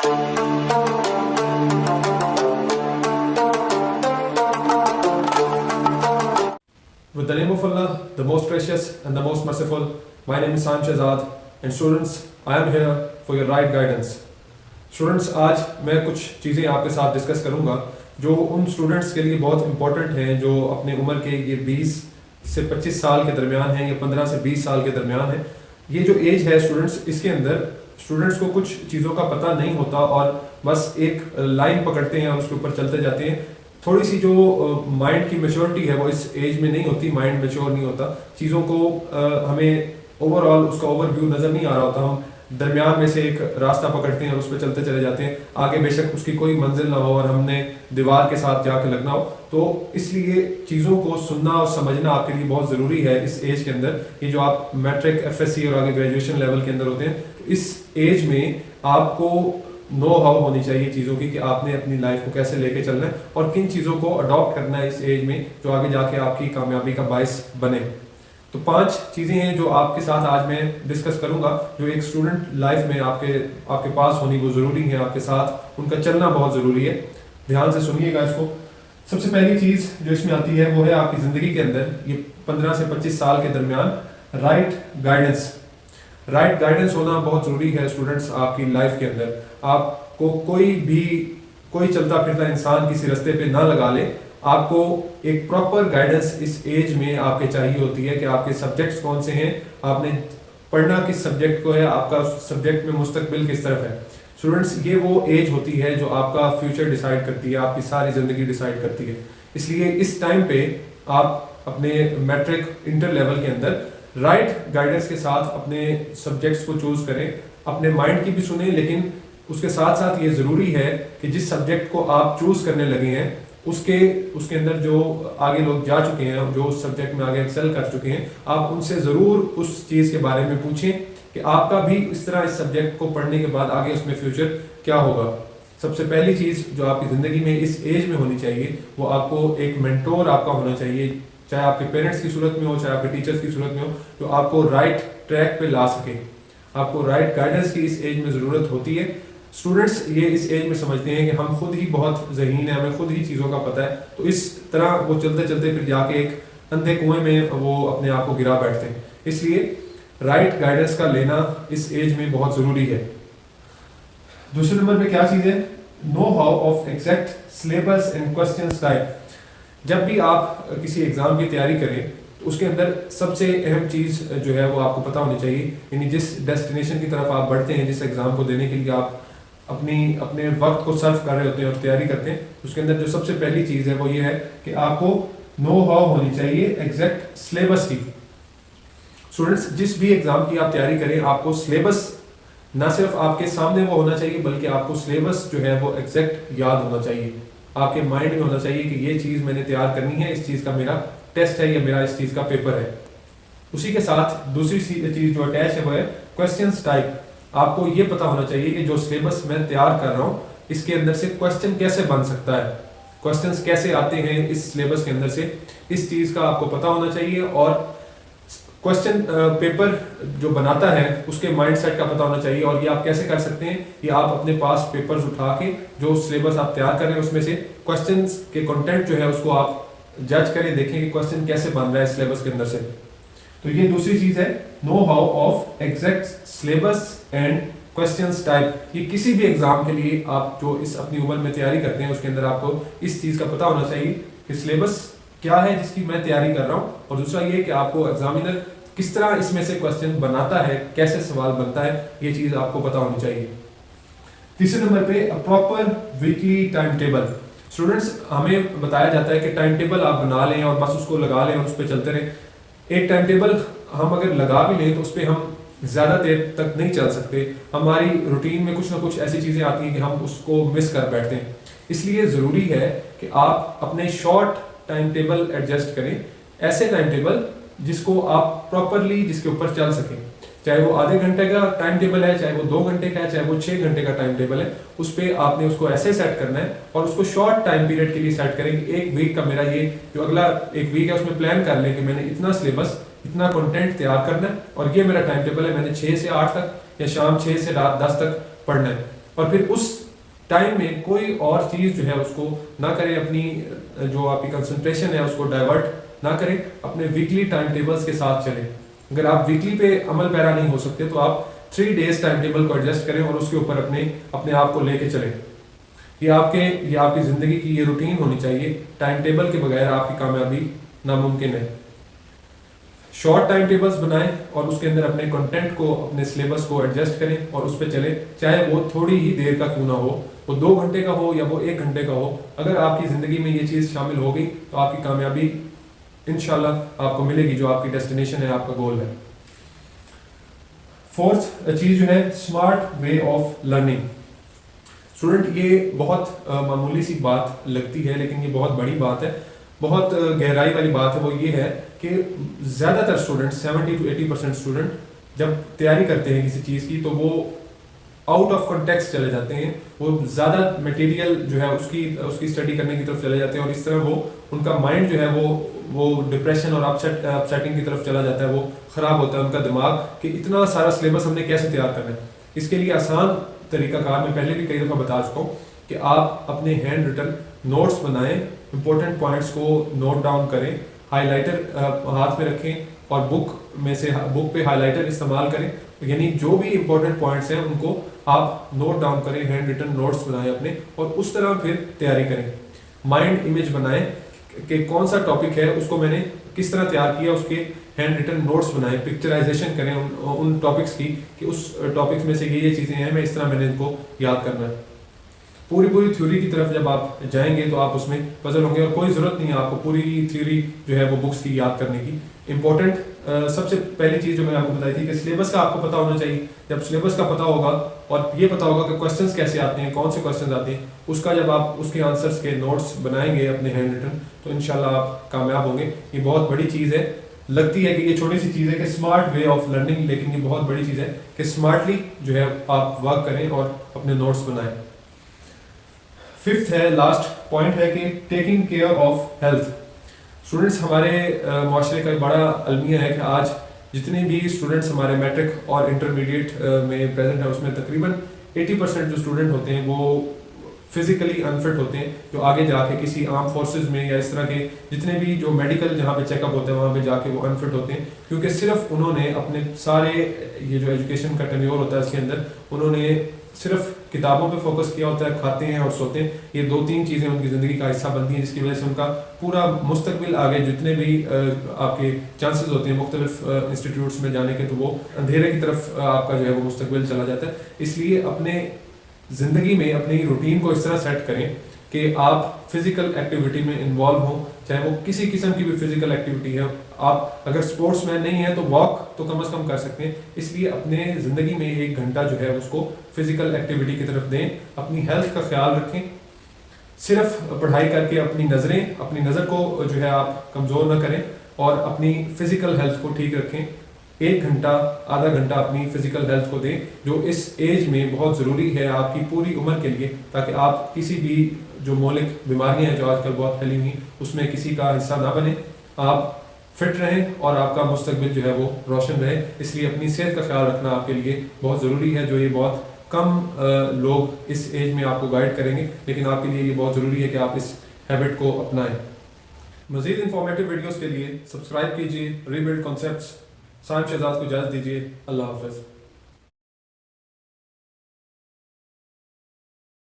With the name of Allah, the most precious and the most merciful, my name is Sam Shahzad, and students, I am here for your right guidance. Students, आज मैं कुछ चीज़ें आपके साथ discuss करूँगा जो उन students के लिए बहुत इंपॉर्टेंट हैं जो अपने उम्र के ये 20 से 25 साल के दरमियान हैं या 15 से 20 साल के दरमियान हैं। ये जो एज है स्टूडेंट्स, इसके अंदर स्टूडेंट्स को कुछ चीज़ों का पता नहीं होता और बस एक लाइन पकड़ते हैं और उसके ऊपर चलते जाते हैं। थोड़ी सी जो माइंड की मैच्योरिटी है वो इस एज में नहीं होती, माइंड मैच्योर नहीं होता, चीज़ों को हमें ओवरऑल उसका ओवरव्यू नज़र नहीं आ रहा होता। हम दरमियान में से एक रास्ता पकड़ते हैं और उस पर चलते चले जाते हैं, आगे बेशक उसकी कोई मंजिल ना हो और हमने दीवार के साथ जाके लगना हो। तो इसलिए चीज़ों को सुनना और समझना आपके लिए बहुत ज़रूरी है इस एज के अंदर। ये जो आप मैट्रिक, एफएससी और आगे ग्रेजुएशन लेवल के अंदर होते हैं, इस एज में आपको नो हाउ होनी चाहिए चीज़ों की कि आपने अपनी लाइफ को कैसे लेके चलना है और किन चीज़ों को अडॉप्ट करना है इस एज में जो आगे जाके आपकी कामयाबी का बायस बने। तो 5 चीज़ें हैं जो आपके साथ आज मैं डिस्कस करूंगा जो एक स्टूडेंट लाइफ में आपके पास होनी वो ज़रूरी है, आपके साथ उनका चलना बहुत ज़रूरी है। ध्यान से सुनिएगा इसको। सबसे पहली चीज़ जो इसमें आती है वो है आपकी ज़िंदगी के अंदर ये 15 से 25 साल के दरमियान राइट गाइडेंस। राइट गाइडेंस होना बहुत ज़रूरी है स्टूडेंट्स आपकी लाइफ के अंदर। आपको कोई चलता फिरता इंसान किसी रास्ते पे ना लगा ले। आपको एक प्रॉपर गाइडेंस इस एज में आपके चाहिए होती है कि आपके सब्जेक्ट्स कौन से हैं, आपने पढ़ना किस सब्जेक्ट को है, आपका सब्जेक्ट में मुस्तकबिल किस तरफ है। स्टूडेंट्स, ये वो एज होती है जो आपका फ्यूचर डिसाइड करती है, आपकी सारी ज़िंदगी डिसाइड करती है। इसलिए इस टाइम पे आप अपने मैट्रिक, इंटर लेवल के अंदर राइट गाइडेंस के साथ अपने सब्जेक्ट्स को चूज करें। अपने माइंड की भी सुने, लेकिन उसके साथ साथ ये ज़रूरी है कि जिस सब्जेक्ट को आप चूज करने लगे हैं उसके अंदर जो आगे लोग जा चुके हैं, जो उस सब्जेक्ट में आगे एक्सेल कर चुके हैं, आप उनसे ज़रूर उस चीज़ के बारे में पूछें कि आपका भी इस तरह इस सब्जेक्ट को पढ़ने के बाद आगे उसमें फ्यूचर क्या होगा। सबसे पहली चीज़ जो आपकी ज़िंदगी में इस एज में होनी चाहिए वो आपको एक मेंटोर आपका होना चाहिए, चाहे आपके पेरेंट्स की सूरत में हो, चाहे आपके टीचर्स की सूरत में हो, जो आपको राइट ट्रैक पे ला सके। आपको राइट गाइडेंस की इस एज में ज़रूरत होती है। स्टूडेंट्स ये इस एज में समझते हैं कि हम खुद ही बहुत ज़हीन है, हमें खुद ही चीज़ों का पता है, तो इस तरह वो चलते चलते फिर जाके एक अंधे कुएं में वो अपने आप को गिरा बैठते हैं। इसलिए राइट गाइडेंस का लेना इस एज में बहुत ज़रूरी है। दूसरे नंबर पे क्या चीज़ है? Know how of exact syllabus and question type. जब भी आप किसी एग्ज़ाम की तैयारी करें तो उसके अंदर सबसे अहम चीज़ जो है वो आपको पता होनी चाहिए। यानी जिस डेस्टिनेशन की तरफ आप बढ़ते हैं, जिस एग्ज़ाम को देने के लिए आप अपने वक्त को सर्व कर रहे होते हैं और तैयारी करते हैं, उसके अंदर जो सबसे पहली चीज़ है वो ये है कि आपको नो हाउ होनी चाहिए एग्जैक्ट सिलेबस की। स्टूडेंट्स, जिस भी एग्ज़ाम की आप तैयारी करें, आपको सिलेबस ना सिर्फ आपके सामने वो होना चाहिए बल्कि आपको सिलेबस जो है वो एग्जैक्ट याद होना चाहिए। आपके माइंड में होना चाहिए कि ये चीज़ मैंने तैयार करनी है, इस चीज़ का मेरा टेस्ट है या मेरा इस चीज़ का पेपर है। उसी के साथ दूसरी चीज़ जो अटैच है वो है क्वेश्चंस टाइप। आपको ये पता होना चाहिए कि जो सिलेबस मैं तैयार कर रहा हूँ इसके अंदर से क्वेश्चन कैसे बन सकता है, क्वेश्चंस कैसे आते हैं इस सिलेबस के अंदर से, इस चीज़ का आपको पता होना चाहिए। और क्वेश्चन पेपर जो बनाता है उसके माइंडसेट का पता होना चाहिए। और ये आप कैसे कर सकते हैं? ये आप अपने पास पेपर्स उठा के जो सिलेबस आप तैयार कर रहे हैं उसमें से क्वेश्चंस के कंटेंट जो है उसको आप जज करें, देखें कि क्वेश्चन कैसे बन रहा है सिलेबस के अंदर से। तो ये दूसरी चीज़ है, know how of exact syllabus and questions type. ये किसी भी एग्जाम के लिए आप जो इस अपनी उम्र में तैयारी करते हैं उसके अंदर आपको इस चीज़ का पता होना चाहिए कि सिलेबस क्या है जिसकी मैं तैयारी कर रहा हूँ, और दूसरा ये कि आपको एग्जामिनर किस तरह इसमें से क्वेश्चन बनाता है, कैसे सवाल बनता है, ये चीज़ आपको पता होनी चाहिए। तीसरे नंबर पे proper weekly time table. Students, हमें बताया जाता है कि टाइम टेबल आप बना लें और बस उसको लगा लें और उस पर चलते रहें। एक टाइम टेबल हम अगर लगा भी लें तो उस पर हम ज़्यादा देर तक नहीं चल सकते। हमारी रूटीन में कुछ ना कुछ ऐसी चीज़ें आती हैं कि हम उसको मिस कर बैठते हैं। इसलिए ज़रूरी है कि आप अपने शॉर्ट टाइम टेबल एडजस्ट करें, ऐसे टाइम टेबल जिसको आप प्रॉपरली जिसके ऊपर चल सकें। चाहे वो आधे घंटे का टाइम टेबल है, चाहे वो 2 घंटे का है, चाहे वो 6 घंटे का टाइम टेबल है, उस पर आपने उसको ऐसे सेट करना है और उसको शॉर्ट टाइम पीरियड के लिए सेट करेंगे। एक वीक का मेरा ये जो अगला एक वीक है उसमें प्लान कर लें कि मैंने इतना सिलेबस, इतना कंटेंट तैयार करना है और ये मेरा टाइम टेबल है, मैंने 6 से 8 तक या शाम 6 से रात 10 तक पढ़ना है। और फिर उस टाइम में कोई और चीज़ जो है उसको ना करें, अपनी जो आपकी कंसंट्रेशन है उसको डाइवर्ट ना करें, अपने वीकली टाइम टेबल्स के साथ चलें। अगर आप वीकली पे अमल पैरा नहीं हो सकते तो आप 3 डेज टाइम टेबल को एडजस्ट करें और उसके ऊपर अपने आप को लेके चलें। ये आपकी ज़िंदगी की ये रूटीन होनी चाहिए। टाइम टेबल के बगैर आपकी कामयाबी नामुमकिन है। शॉर्ट टाइम टेबल्स बनाएं और उसके अंदर अपने कंटेंट को, अपने सिलेबस को एडजस्ट करें और उस पर चलें, चाहे वो थोड़ी ही देर का क्यों ना हो, वो 2 घंटे का हो या वो 1 घंटे का हो। अगर आपकी ज़िंदगी में ये चीज़ शामिल हो गई तो आपकी कामयाबी इंशाल्लाह आपको मिलेगी, जो आपकी डेस्टिनेशन है, आपका गोल है। फोर्थ चीज़ जो है, smart way of learning. Student, ये बहुत मामूली सी बात लगती है लेकिन ये बहुत बड़ी बात है, बहुत गहराई वाली बात है। वो ये है कि ज़्यादातर स्टूडेंट 70 to 80% स्टूडेंट जब तैयारी करते हैं किसी चीज़ की तो वो आउट ऑफ कॉन्टेक्स्ट चले जाते हैं। वो ज़्यादा मटेरियल जो है उसकी स्टडी करने की तरफ चले जाते हैं और इस तरह उनका माइंड जो है वो डिप्रेशन और अपसेटिंग की तरफ चला जाता है। वो ख़राब होता है उनका दिमाग कि इतना सारा सिलेबस हमने कैसे तैयार करना है। इसके लिए आसान तरीकाकार मैं पहले भी कई दफ़ा बता चुका हूँ कि आप अपने हैंड रिटन नोट्स बनाएं, इंपॉर्टेंट पॉइंट्स को नोट डाउन करें, हाइलाइटर हाथ में रखें और बुक पे हाइलाइटर इस्तेमाल करें। यानी जो भी इंपॉर्टेंट पॉइंट्स हैं उनको आप नोट डाउन करें, हैंड रिटन नोट्स बनाएं अपने, और उस तरह फिर तैयारी करें। माइंड इमेज बनाएं कि कौन सा टॉपिक है उसको मैंने किस तरह तैयार किया, उसके हैंड रिटन नोट्स बनाएं, पिक्चराइजेशन करें उन टॉपिक्स की कि उस टॉपिक्स में से ये चीज़ें हैं, मैं इस तरह मैंने इनको याद करना है। पूरी थ्योरी की तरफ जब आप जाएंगे तो आप उसमें पजल होंगे और कोई ज़रूरत नहीं है आपको पूरी थ्योरी जो है वो बुक्स की याद करने की। इंपॉर्टेंट सबसे पहली चीज़ जो मैंने आपको बताई थी कि सिलेबस का आपको पता होना चाहिए। जब सिलेबस का पता होगा और ये पता होगा कि क्वेश्चंस कैसे आते हैं, कौन से क्वेश्चंस आते हैं, उसका जब आप उसके आंसर्स के नोट्स बनाएंगे अपने हैंड रिटन तो इंशाल्लाह आप कामयाब होंगे। ये बहुत बड़ी चीज़ है। लगती है कि ये छोटी सी चीज़ है कि स्मार्ट वे ऑफ लर्निंग, लेकिन ये बहुत बड़ी चीज़ है कि स्मार्टली जो है आप वर्क करें और अपने नोट्स बनाएं। फिफ्थ है, लास्ट पॉइंट है कि taking care of health. Students, हमारे माशरे का एक बड़ा अलमिया है कि आज जितने भी स्टूडेंट्स हमारे मैट्रिक और इंटरमीडिएट में प्रेजेंट है उसमें तकरीबन 80% जो स्टूडेंट होते हैं वो फिजिकली अनफिट होते हैं, जो आगे जाके किसी आर्म फोर्सेस में या इस तरह के जितने भी जो मेडिकल जहाँ पे चेकअप होते हैं वहाँ पे जाके वो अनफिट होते हैं, क्योंकि सिर्फ उन्होंने अपने सारे ये जो एजुकेशन का टेन्योर होता है इसके अंदर उन्होंने सिर्फ किताबों पे फोकस किया होता है, खाते हैं और सोते हैं। ये 2-3 चीज़ें उनकी ज़िंदगी का हिस्सा बनती हैं जिसकी वजह से उनका पूरा मुस्तकबिल आगे जितने भी आपके चांसेस होते हैं मुख्तलिफ इंस्टीट्यूट्स में जाने के तो वो अंधेरे की तरफ आपका जो है वो मुस्तकबिल चला जाता है। इसलिए अपने ज़िंदगी में अपनी रूटीन को इस तरह सेट करें कि आप फिजिकल एक्टिविटी में इन्वॉल्व हों, चाहे वो किसी किस्म की भी फिजिकल एक्टिविटी है। आप अगर स्पोर्ट्समैन नहीं है तो वॉक तो कम से कम कर सकते हैं। इसलिए अपने ज़िंदगी में 1 घंटा जो है उसको फिजिकल एक्टिविटी की तरफ दें। अपनी हेल्थ का ख्याल रखें। सिर्फ पढ़ाई करके अपनी नज़र को जो है आप कमज़ोर ना करें और अपनी फिजिकल हेल्थ को ठीक रखें। 1 घंटा आधा घंटा अपनी फिजिकल हेल्थ को दें, जो इस एज में बहुत ज़रूरी है आपकी पूरी उम्र के लिए, ताकि आप किसी भी जो मौलिक बीमारियां हैं जो आजकल बहुत फैली हुई उसमें किसी का हिस्सा ना बने। आप फिट रहें और आपका मुस्तकबिल जो है वो रोशन रहे। इसलिए अपनी सेहत का ख्याल रखना आपके लिए बहुत ज़रूरी है, जो ये बहुत कम लोग इस एज में आपको गाइड करेंगे, लेकिन आपके लिए ये बहुत ज़रूरी है कि आप इस हैबिट को अपनाएं। मज़ीद इंफॉर्मेटिव वीडियोज़ के लिए सब्सक्राइब कीजिए रीबिल्ड कॉन्सेप्ट्स। साइम शहजाद को इजाज़त दीजिए। अल्लाह हाफ़िज़।